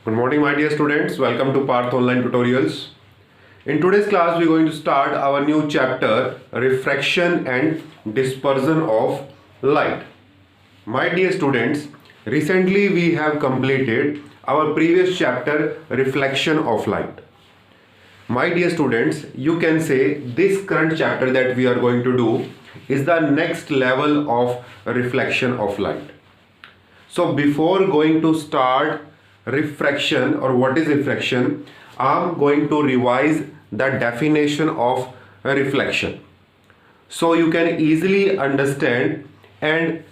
Good morning, my dear students. Welcome to Parth Online Tutorials. In today's class, we're going to start our new chapter, Refraction and Dispersion of Light. My dear students, recently we have completed our previous chapter, Reflection of Light. My dear students, you can say this current chapter that we are going to do is the next level of reflection of light. So before going to start refraction or what is refraction, I'm going to revise the definition of reflection. So you can easily understand and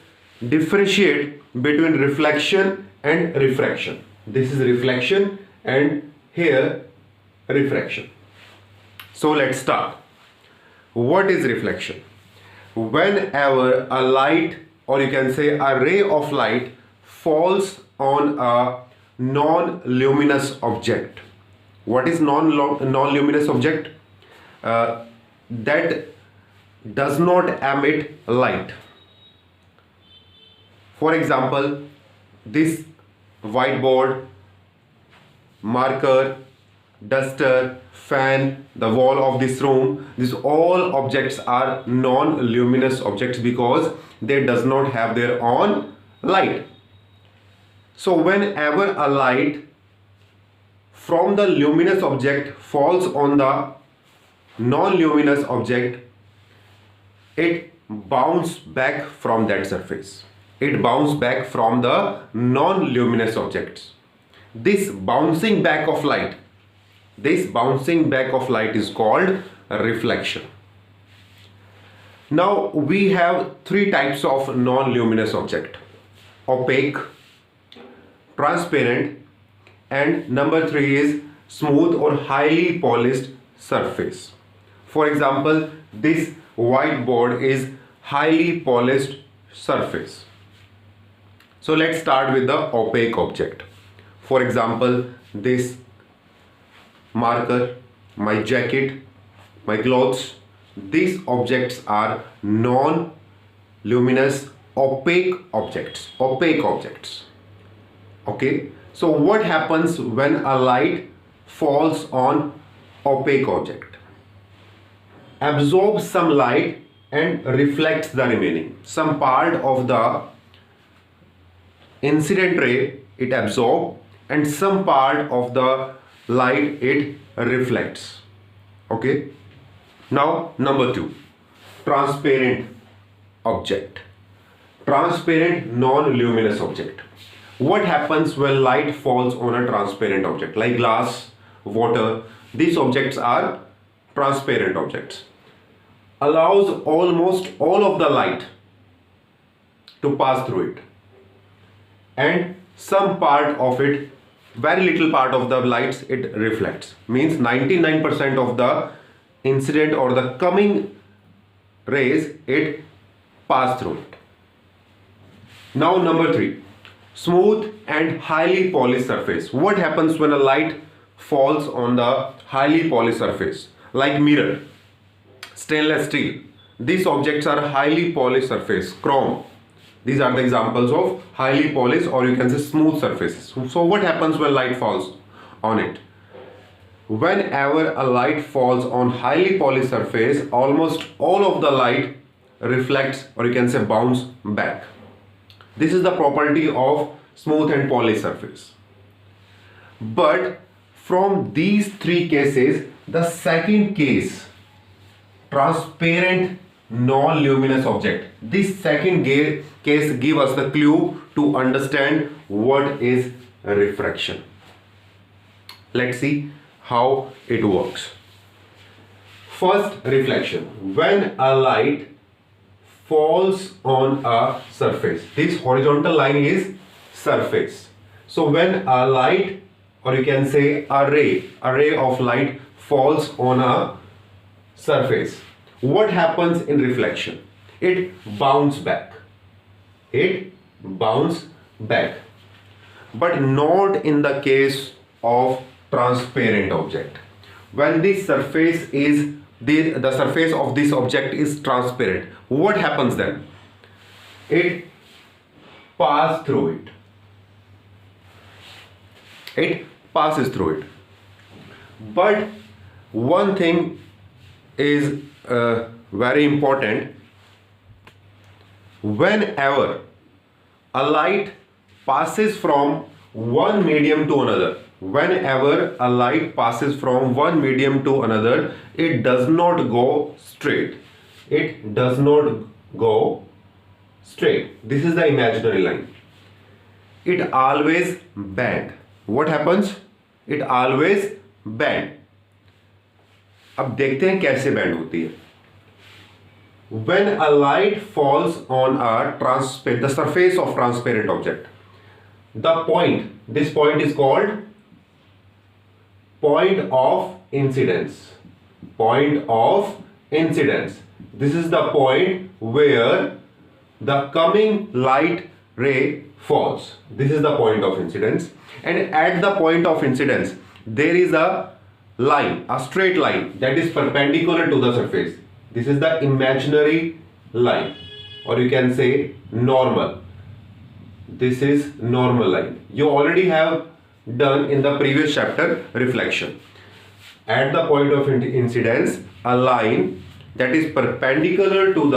differentiate between reflection and refraction. This is reflection and here refraction. So let's start. What is reflection? Whenever a light, or you can say a ray of light, falls on a non-luminous object. What is non-luminous object? That does not emit light. For example, this whiteboard, marker, duster, fan, the wall of this room, these all objects are non-luminous objects because they does not have their own light. So whenever a light from the luminous object falls on the non-luminous object, it bounces back from that surface. It bounces back from the non-luminous objects. This bouncing back of light is called reflection. Now we have three types of non-luminous object: opaque, transparent, and number three is smooth or highly polished surface. For example, this whiteboard is highly polished surface. So let's start with the opaque object. For example, this marker, my jacket, my clothes, these objects are non-luminous opaque objects. Okay, so what happens when a light falls on opaque object? Absorbs some light and reflects the remaining. Some part of the incident ray it absorbs and some part of the light it reflects. Okay, now number two, transparent object. Transparent non-luminous object. What happens when light falls on a transparent object like glass, water? These objects are transparent objects. Allows almost all of the light to pass through it, and some part of it, very little part of the lights it reflects. Means 99% of the incident or the coming rays it pass through it. Now number three, smooth and highly polished surface. What happens when a light falls on the highly polished surface like mirror, stainless steel? These objects are highly polished surface. Chrome, these are the examples of highly polished or you can say smooth surfaces. So what happens when light falls on it? Whenever a light falls on highly polished surface, almost all of the light reflects or you can say bounce back. This is the property of smooth and polished surface. But from these three cases, the second case, transparent non-luminous object, this second case gives us the clue to understand what is refraction. Let's see how it works. First, reflection. When a light falls on a surface, this horizontal line is surface. So when a light or you can say a ray of light falls on a surface, what happens in reflection? It bounces back. But not in the case of transparent object. When this surface is the surface of this object is transparent, what happens then? It passes through it. it passes through it. But one thing is very important. Whenever a light passes from one medium to another, whenever a light passes from one medium to another, it does not go straight. It does not go straight. This is the imaginary line. It always bend. What happens? It always bend. अब देखते हैं कैसे band होती है. When a light falls on the surface of transparent object, this point is called point of incidence. Point of incidence. This is the point where the coming light ray falls. This is the point of incidence, and at the point of incidence there is a line, a straight line that is perpendicular to the surface. This is the imaginary line, or you can say normal. This is normal line. You already have done in the previous chapter reflection. At the point of incidence, a line that is perpendicular to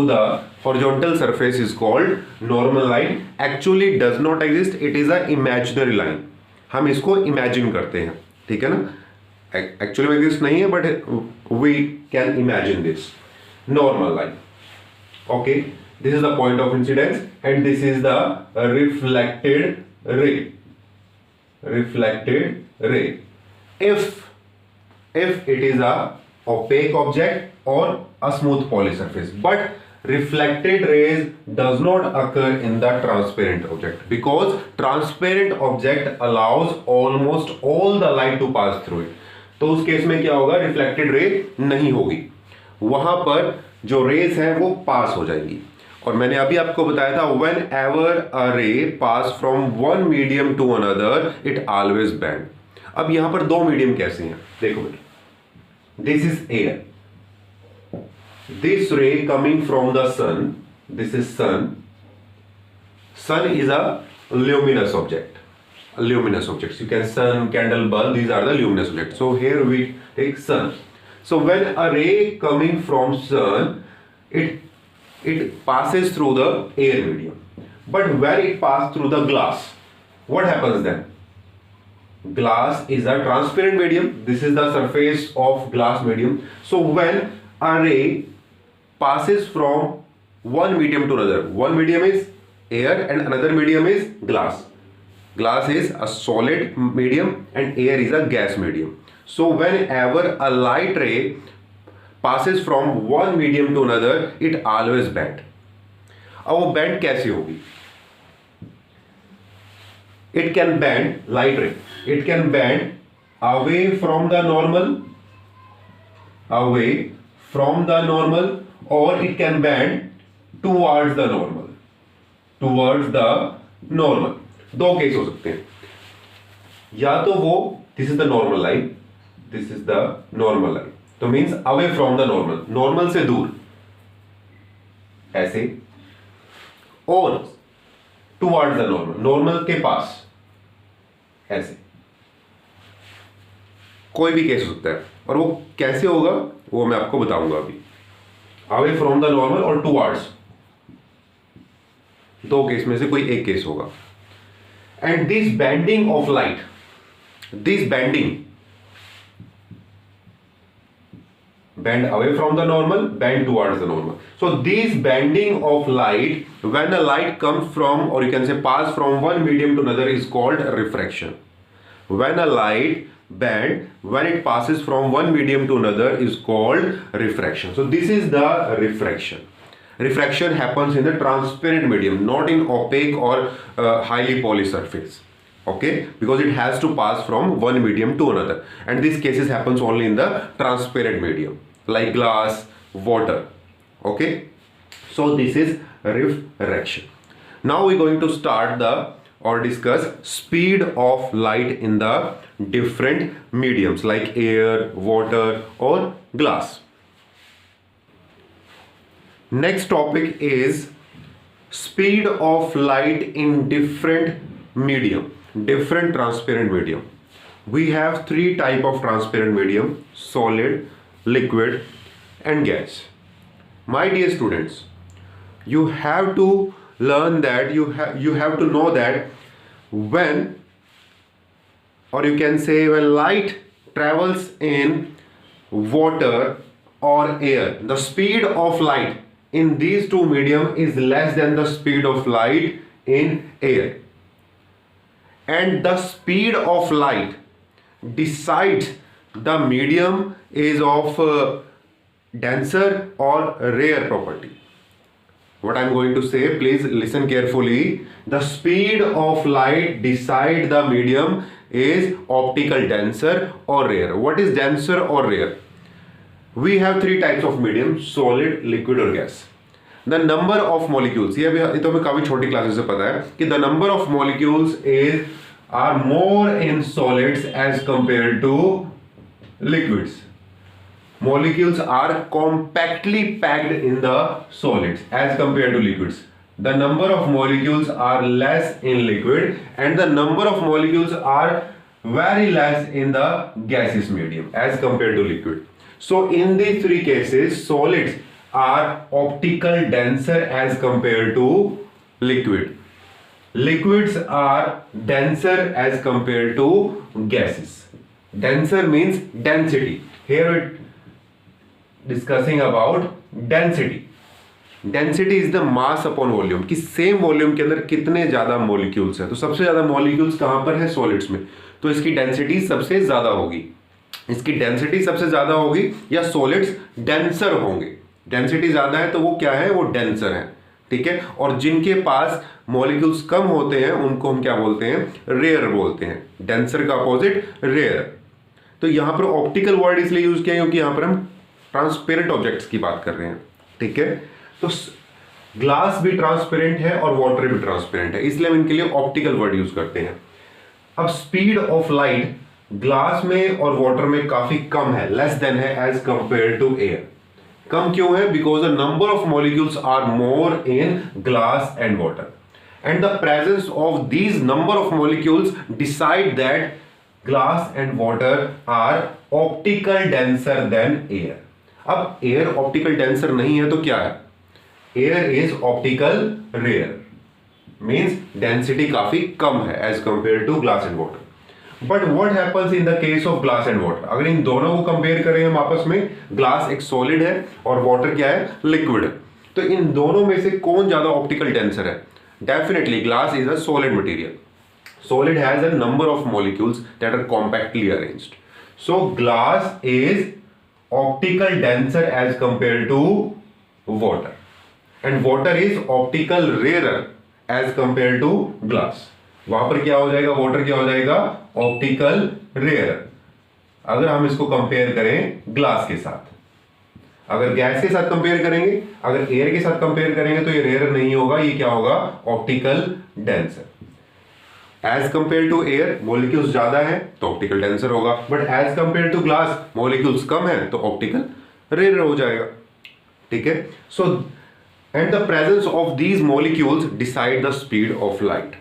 the horizontal surface is called normal line. Actually does not exist. It is an imaginary line. हम इसको imagine करते हैं, ठीक है ना. Actually में exist नहीं है, but we can imagine this normal line. Okay, this is the point of incidence and this is the reflected ray. Reflected ray. If it is a opaque object or a smooth poly surface, but reflected rays does not occur in the transparent object, because transparent object allows almost all the light to pass through it. तो उस case में क्या होगा? Reflected ray नहीं होगी, वहां पर जो रेज हैं वो पास हो जाएंगी. और मैंने अभी आपको बताया था, when ever a ray pass from one medium to another it always bend. अब यहां पर दो मीडियम कैसे हैं देखो बेटा. This is air. This ray coming from the sun, this is sun. Sun is a luminous object. Luminous objects. You can sun, candle, bulb. These are the luminous objects. So here we take sun. So when a ray coming from sun, it passes through the air medium. But when it passes through the glass, what happens then? Glass is a transparent medium. This is the surface of glass medium. So when a ray passes from one medium to another. One medium is air and another medium is glass. Glass is a solid medium and air is a gas medium. So whenever a light ray passes from one medium to another, it always bend. अब वो bend कैसे होगी? It can bend, light ray, it can bend away from the normal, or it can bend towards the normal. दो case हो सकते हैं. या तो वो this is the normal line, this is the normal line, तो means away from the normal से दूर ऐसे, और टुवर्ड्स द नॉर्मल के पास ऐसे. कोई भी केस हो सकता है, और वो कैसे होगा वो मैं आपको बताऊंगा अभी. अवे फ्रॉम द नॉर्मल और टुवर्ड्स, दो केस में से कोई एक केस होगा. And this bending of light, this bending, bend away from the normal, bend towards the normal. So this bending of light, when a light comes from, or you can say pass from one medium to another, is called refraction. When a light bend, when it passes from one medium to another, is called refraction. So this is the refraction. Refraction happens in the transparent medium, not in opaque or highly polished surface. Okay, because it has to pass from one medium to another, and these cases happens only in the transparent medium like glass, water. Okay, so this is refraction. Now we're going to start or discuss speed of light in the different mediums like air, water or glass. Next topic is speed of light in different medium, different transparent medium. We have three type of transparent medium: solid, liquid, and gas. My dear students, you have to learn that you have to know that when, or you can say when light travels in water or air, the speed of light in these two medium is less than the speed of light in air, and the speed of light decides the medium is of denser or rare property. What I'm going to say, please listen carefully. The speed of light decide the medium is optical denser or rare. What is denser or rare? We have three types of medium: solid, liquid और gas. The number of molecules, ये तो हमें काफी छोटी classes से पता है कि the number of molecules are more in solids as compared to liquids. Molecules are compactly packed in the solids as compared to liquids. The number of molecules are less in liquid, and the number of molecules are very less in the gaseous medium as compared to liquid. So in these three cases, solids are optical denser as compared to liquid. Liquids are denser as compared to gases. Denser means density. Here it discussing about density. Density is the mass upon volume, कि same volume के अंदर कितने ज्यादा molecules हैं. तो सबसे ज्यादा molecules कहां पर है? सॉलिड्स में. तो इसकी डेंसिटी सबसे ज्यादा होगी. इसकी डेंसिटी सबसे ज्यादा होगी या सॉलिड्स डेंसर होंगे. डेंसिटी ज्यादा है तो वो क्या है? वो डेंसर है. ठीक है. और जिनके पास मॉलिक्यूल्स कम होते हैं उनको हम क्या बोलते हैं? रेयर बोलते हैं. डेंसर का अपोजिट रेयर. तो यहां पर ऑप्टिकल वर्ड इसलिए यूज किया क्योंकि यहां पर हम ट्रांसपेरेंट ऑब्जेक्ट्स की बात कर रहे हैं. ठीक है. तो ग्लास भी ट्रांसपेरेंट है और वाटर भी ट्रांसपेरेंट है, इसलिए हम इनके लिए ऑप्टिकल वर्ड यूज करते हैं. अब स्पीड ऑफ लाइट ग्लास में और वाटर में काफी कम है, लेस देन है एज कंपेयर टू एयर. कम क्यों है? Because the number of molecules are more in glass and water, and the presence of these number of molecules decide that glass and water are optical denser than air. अब air optical denser नहीं है तो क्या है? Air is optical rare, means density काफी कम है as compare to glass and water. But what happens in the case of glass and water? अगर इन दोनों को कंपेयर करें हम आपस में, ग्लास एक सॉलिड है और वाटर क्या है? लिक्विड है. तो इन दोनों में से कौन ज्यादा ऑप्टिकल डेंसर है? Definitely glass is a solid material. Solid has a number of molecules that are compactly arranged. So glass is optical denser as compared to water, and water is optical rarer as compared to glass. वहां पर क्या हो जाएगा? Water क्या हो जाएगा? Optical rare. अगर हम इसको कंपेयर करें ग्लास के साथ, अगर गैस के साथ कंपेयर करेंगे, अगर एयर के साथ कंपेयर करेंगे तो ये रेयर नहीं होगा, ये क्या होगा? Optical denser. As compare to air molecules ज्यादा है तो ऑप्टिकल डेंसर होगा, but as compare to glass molecules कम है तो ऑप्टिकल रेयर हो जाएगा. ठीक है. So and the presence of these molecules decide the speed of light.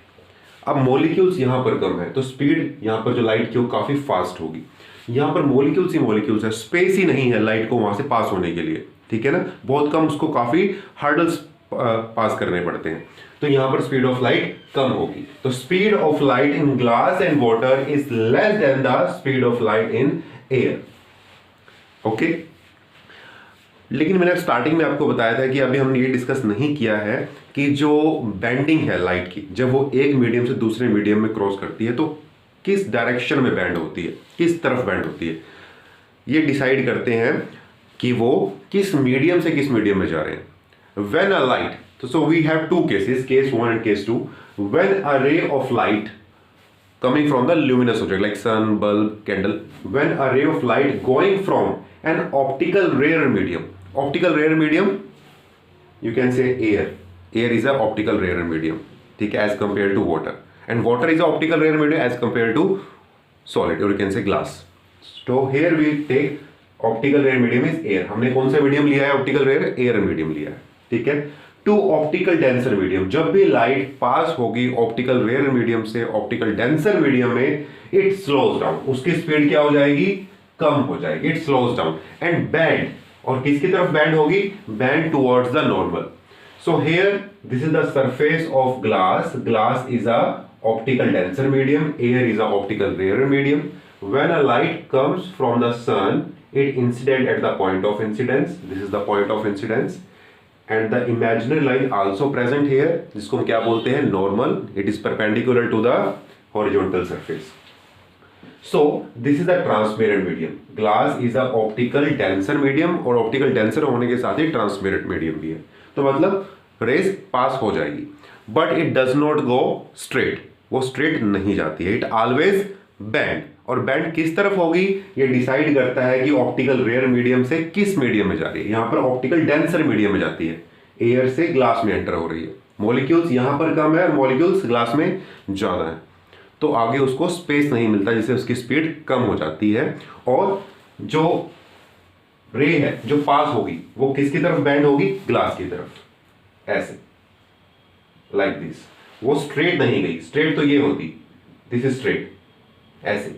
अब मॉलिक्यूल्स यहां पर कम है तो स्पीड यहां पर जो लाइट की वो काफी फास्ट होगी. यहां पर मॉलिक्यूल्स ही मॉलिक्यूल्स है, स्पेस ही नहीं है लाइट को वहां से पास होने के लिए. ठीक है ना. बहुत कम, उसको काफी हर्डल्स पास करने पड़ते हैं. तो यहां पर स्पीड ऑफ लाइट कम होगी. तो speed of light in glass and water is less than the speed of light in air. Okay. लेकिन मैंने स्टार्टिंग में आपको बताया था कि अभी हमने ये डिस्कस नहीं किया है कि जो बेंडिंग है लाइट की, जब वो एक मीडियम से दूसरे मीडियम में क्रॉस करती है तो किस डायरेक्शन में बैंड होती है, किस तरफ बैंड होती है, ये डिसाइड करते हैं कि वो किस मीडियम से किस मीडियम में जा रहे हैं. When a light, so we have two cases, case 1 and case 2. When a ray of light coming from the luminous object like sun, bulb, candle, when a ray of light going from an optical rarer medium, you can say air is a optical rarer medium, ठीक है, as compared to water, and water is a optical rarer medium as compared to solid, or you can say glass. So here we take optical rarer medium is air. हमने कौन सा medium लिया है? Optical rare air medium लिया है. ठीक है. To optical denser medium, जब भी लाइट पास होगी ऑप्टिकल रेयर मीडियम से ऑप्टिकल डेंसर मीडियम में, इट स्लोज डाउन, उसकी स्पीड क्या हो जाएगी, कम हो जाएगी, it slows down and band, और किसकी तरफ बैंड होगी, band towards the normal. So here this is the surface of glass. Glass is a optical denser medium, air is a optical rarer medium. When a light comes from the sun, it incident at the point of incidence. This is the point of incidence, and the imaginary line also present here, जिसको हम क्या बोलते हैं, normal. It is perpendicular to the horizontal surface. So this is the transparent medium. Glass is a optical denser medium, और optical denser होने के साथ ही transparent medium भी है. तो मतलब रेज पास हो जाएगी, but it does not go straight. वो स्ट्रेट नहीं जाती है, इट ऑलवेज बैंड. और बैंड किस तरफ होगी, ये डिसाइड करता है कि ऑप्टिकल रेयर मीडियम से किस मीडियम में जा रही है. यहां पर ऑप्टिकल डेंसर मीडियम में जाती है, एयर से ग्लास में एंटर हो रही है. मॉलिक्यूल्स यहां पर कम है और मॉलिक्यूल्स ग्लास में ज्यादा है, तो आगे उसको स्पेस नहीं मिलता, जिससे उसकी स्पीड कम हो जाती है. और जो रे है जो पास होगी वो किसकी तरफ बैंड होगी, ग्लास की तरफ, ऐसे लाइक दिस. वो स्ट्रेट नहीं गई, स्ट्रेट तो ये होती, दिस इज स्ट्रेट, ऐसे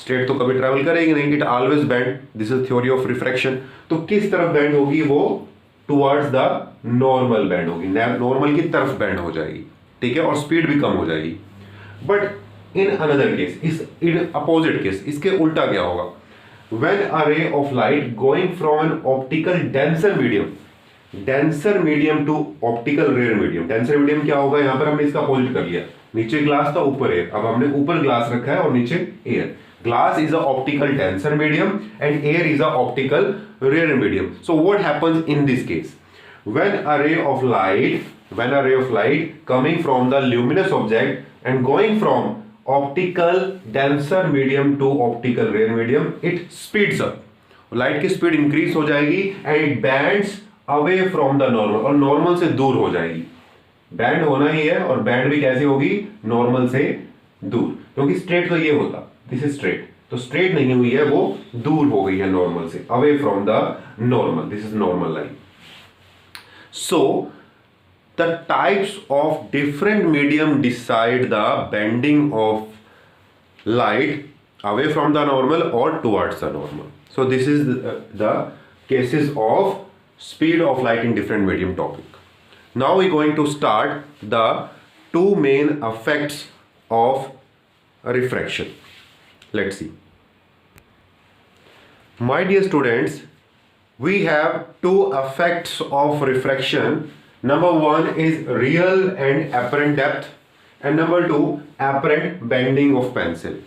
स्ट्रेट तो कभी ट्रैवल करेगी नहीं, it always band. This is theory of refraction. तो किस तरफ बैंड होगी, वो टुवर्ड्स द नॉर्मल बैंड होगी, नॉर्मल की तरफ बैंड हो जाएगी, ठीक है, और स्पीड भी कम हो जाएगी. बट इन अनदर केस, इस इन अपोजिट केस, इसके उल्टा क्या होगा, when a ray of light going from an optical denser medium, denser medium to optical rare medium. Denser medium क्या होगा, यहां पर हमने इसका अपोजिट कर लिया, नीचे ग्लास था ऊपर एयर, अब हमने ऊपर ग्लास रखा है और नीचे air. Glass is a optical denser medium and air is a optical rare medium. So what happens in this case, when a ray of light coming from the luminous object and going from optical denser medium to optical rare medium, it speeds up. Light की speed increase हो जाएगी and it bends away from the normal, और normal से दूर हो जाएगी. Band होना ही है, और बैंड भी कैसे होगी, नॉर्मल से दूर, क्योंकि स्ट्रेट तो ये होता, दिस इज स्ट्रेट, तो स्ट्रेट नहीं हुई है, वो दूर हो गई है नॉर्मल से, away from the normal. This is normal line. So the types of different medium decide the bending of light away from the normal और towards the normal. So this is the cases of speed of light in different medium topic. Now we're going to start the two main effects of refraction. Let's see. My dear students, we have two effects of refraction. Number one is real and apparent depth, and number two, apparent bending of pencil.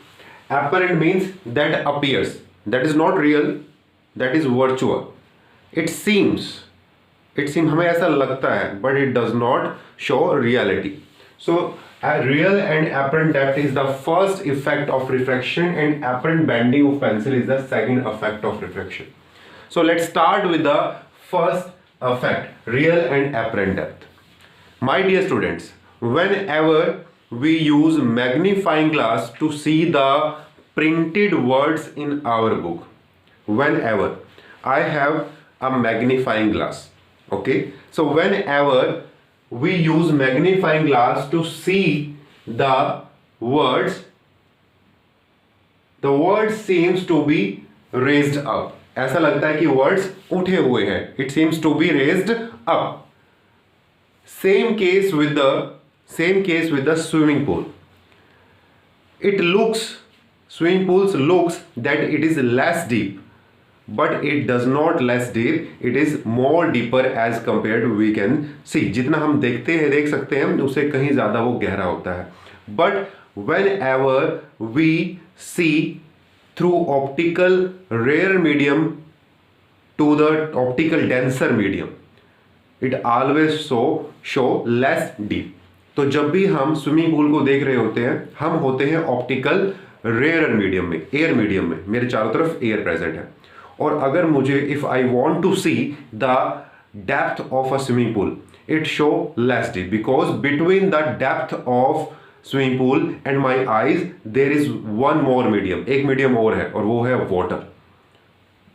Apparent means that appears, that is not real, that is virtual. It seems हमें ऐसा लगता है, but it does not show reality. So real and apparent depth is the first effect of refraction, and apparent bending of pencil is the second effect of refraction. So let's start with the first effect, real and apparent depth. My dear students, whenever we use magnifying glass to see the printed words in our book, whenever I have a magnifying glass, okay, so whenever we use magnifying glass to see the words seems to be raised up. ऐसा लगता है कि words उठे हुए हैं, it seems to be raised up. Same case with the swimming pool. Swimming pools looks that it is less deep, but it does not less deep, it is more deeper as compared to we can see. जितना हम देख सकते हैं उससे कहीं ज़्यादा वो गहरा होता है. But whenever we see through optical rare medium to the optical denser medium, it always show less deep. तो जब भी हम स्विमिंग पूल को देख रहे होते हैं, हम होते हैं ऑप्टिकल रेयर मीडियम में, एयर मीडियम में, मेरे चारों तरफ एयर प्रेजेंट है. और अगर मुझे if I want to see the depth of a swimming pool, it show less deep, because between the depth of swimming pool and my eyes there is one more medium, एक medium और है, और वो है water.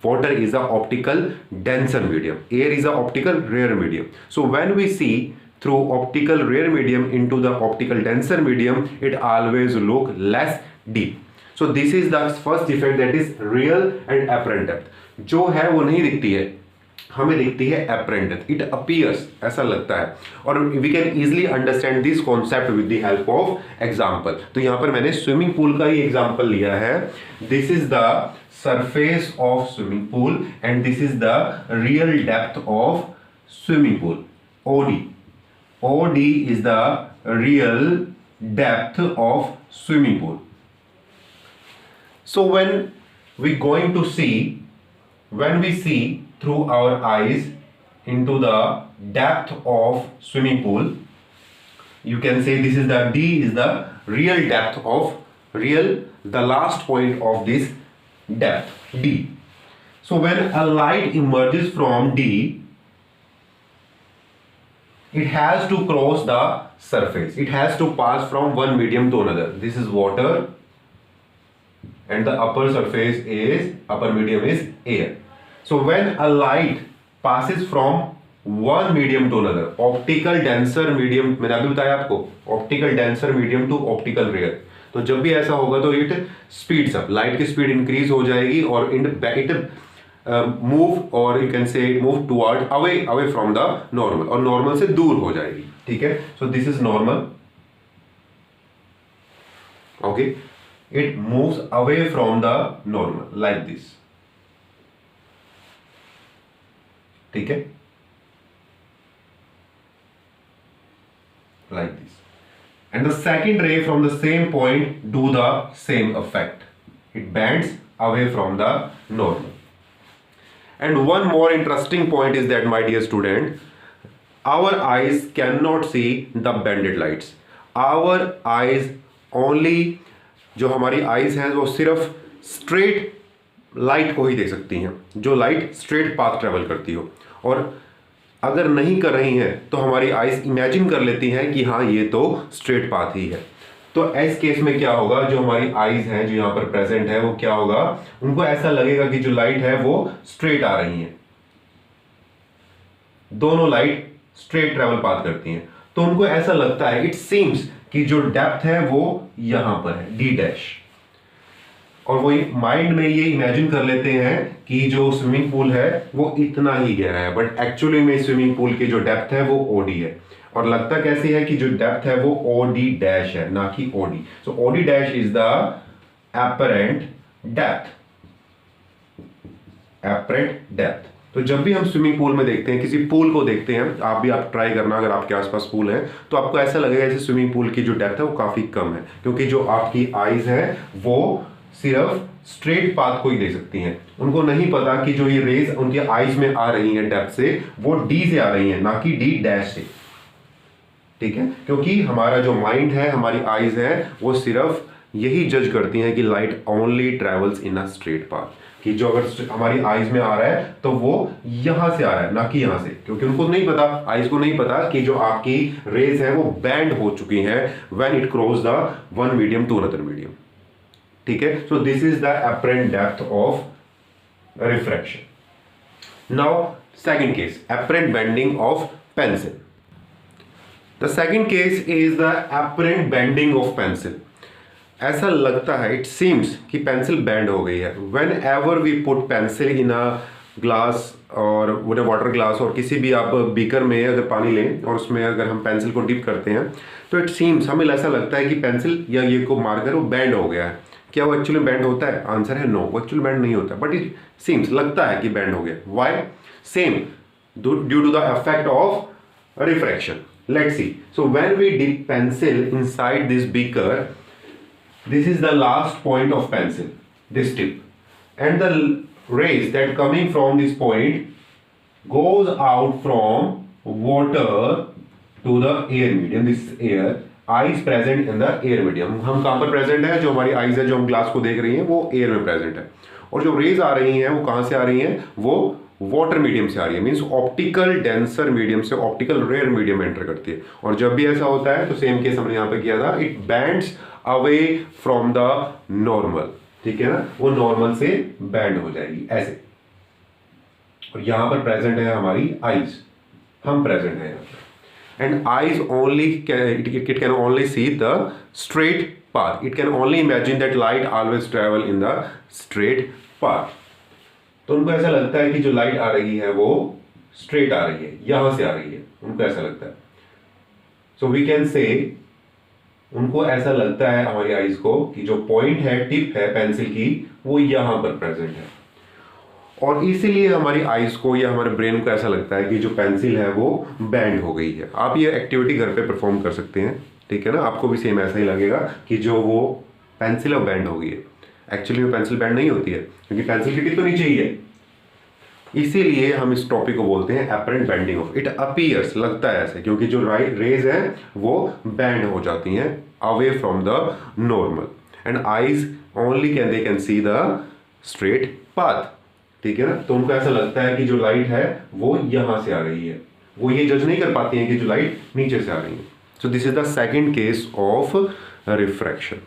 water is a optical denser medium, air is a optical rarer medium. So when we see through optical rare medium into the optical denser medium, it always look less deep. So this is the first defect, that is real and apparent depth. जो है वो नहीं दिखती है, हमें दिखती है apparent depth. It appears, ऐसा लगता है. और we can easily understand this concept with the help of example. तो यहाँ पर मैंने स्विमिंग पूल का ही एग्जाम्पल लिया है. This is the surface of swimming pool and this is the real depth of swimming pool, OD. OD is the real depth of swimming pool. So when we see through our eyes into the depth of swimming pool, you can say this is the D is the real depth of the last point of this depth, D. So when a light emerges from D, it has to cross the surface. It has to pass from one medium to another. This is water and the upper medium is air. So when a light passes from one medium to another, optical denser medium, मैंने अभी बताया आपको, optical denser medium to optical rare, तो जब भी ऐसा होगा तो it speeds up, लाइट की स्पीड इंक्रीज हो जाएगी और it move or you can say move toward away from the normal, और normal से दूर हो जाएगी. ठीक है, so this is normal. Okay, it moves away from the normal like this. ठीक है, like this. And the second ray from the same point do the same effect. It bends away from the normal. And one more interesting point is that, my dear student, our eyes cannot see the bended lights. Our eyes only, जो हमारी eyes हैं वो सिर्फ straight light को ही देख सकती हैं, जो लाइट स्ट्रेट पाथ ट्रेवल करती हो. और अगर नहीं कर रही हैं तो हमारी आईज इमेजिन कर लेती हैं कि हाँ ये तो स्ट्रेट पाथ ही है. तो इस केस में क्या होगा, जो हमारी आईज हैं जो यहाँ पर प्रेजेंट है वो क्या होगा, उनको ऐसा लगेगा कि जो लाइट है वो स्ट्रेट आ रही है, दोनों लाइट स्ट्रेट ट्रेवल पाथ करती हैं. तो उनको ऐसा लगता है, इट सीम्स कि जो डेप्थ है वो यहां पर है डी डैश, और वो माइंड में ये इमेजिन कर लेते हैं कि जो स्विमिंग पूल है वो इतना ही गहरा है, बट एक्चुअली में स्विमिंग पूल की जो डेप्थ है वो ओडी है. और लगता कैसे है कि जो डेप्थ है वो ओडी डैश है, ना कि OD. So OD dash is the apparent depth. Apparent depth. तो जब भी हम स्विमिंग पूल में देखते हैं, किसी पूल को देखते हैं, आप ट्राई करना, अगर आपके आसपास पूल है तो आपको ऐसा लगेगा जैसे स्विमिंग पूल की जो डेप्थ है वो काफी कम है, क्योंकि जो आपकी आईज है वो सिर्फ स्ट्रेट पाथ को ही दे सकती हैं. उनको नहीं पता कि जो ये रेज उनकी आईज में आ रही है डेप्थ से, वो डी से आ रही है, ना कि डी डैश से. ठीक है, क्योंकि हमारा जो माइंड है, हमारी आईज है, वो सिर्फ यही जज करती हैं कि light only travels in a straight path, कि जो अगर हमारी आईज में आ रहा है तो वो यहां से आ रहा है, ना कि यहां से, क्योंकि उनको नहीं पता, आईज को नहीं पता कि जो आपकी रेज है वो बैंड हो चुकी है when it cross the one medium to another medium. ठीक है, so this is the apparent depth of refraction. Now second case, apparent bending of pencil. The second case is the apparent bending of pencil. ऐसा लगता है, it seems कि pencil bend हो गई है. Whenever we put pencil in a glass और water glass और किसी भी आप बीकर में अगर पानी लें और उसमें अगर हम पेंसिल को डिप करते हैं तो इट सीम्स, हमें ऐसा लगता है कि पेंसिल या ये को मार्कर वो बैंड हो गया है. क्या वो एक्चुअली बैंड होता है? आंसर है नो, वो एक्चुअली बैंड नहीं होता, बट इट सीम्स, लगता है कि बैंड हो गया. Why? Same, due to the effect of refraction. Let's see. So when we dip pencil inside this beaker, this is the last point of pencil, this tip, and the rays that coming from this point goes out from water to the air medium. This air, eyes present in the air medium. हम कहाँ पर present है? जो हमारी eyes है, जो हम glass को देख रही हैं, वो air में present है, और जो rays आ रही हैं वो कहाँ से आ रही हैं? वो वाटर मीडियम से आ रही है, मीन्स ऑप्टिकल डेंसर मीडियम से ऑप्टिकल रेयर मीडियम एंटर करती है. और जब भी ऐसा होता है तो सेम केस हमने यहाँ पे किया था, it bends away from the normal. ठीक है ना, वो नॉर्मल से बैंड हो जाएगी ऐसे. और यहाँ पर प्रेजेंट है हमारी आईज, हम प्रेजेंट है यहाँ पर। And eyes only it can only see the straight path. It can only imagine that light always travel in the straight path. तो उनको ऐसा लगता है कि जो लाइट आ रही है वो स्ट्रेट आ रही है, यहां से आ रही है, उनको ऐसा लगता है। सो वी कैन से उनको ऐसा लगता है हमारी आईज को कि जो पॉइंट है, टिप है पेंसिल की, वो यहां पर प्रेजेंट है। और इसीलिए हमारी आईज को या हमारे ब्रेन को ऐसा लगता है कि जो पेंसिल है वो बैंड हो गई है। आप ये एक्टिविटी घर पे परफॉर्म कर सकते हैं, ठीक है ना। आपको भी सेम ऐसा ही लगेगा कि जो वो पेंसिल है बैंड हो गई है। एक्चुअली वो पेंसिल बैंड नहीं होती है, क्योंकि पेंसिल की टिप तो नीचे ही है। इसीलिए हम इस टॉपिक को बोलते हैं apparent bending of. It appears, लगता है ऐसे, क्योंकि जो रेज हैं वो बैंड हो जाती हैं away from the normal. And eyes only they can see the straight path, ठीक है ना। तो उनको ऐसा लगता है कि जो लाइट है वो यहां से आ रही है, वो ये जज नहीं कर पाती हैं कि जो लाइट नीचे से आ रही है। So this is the second case of refraction.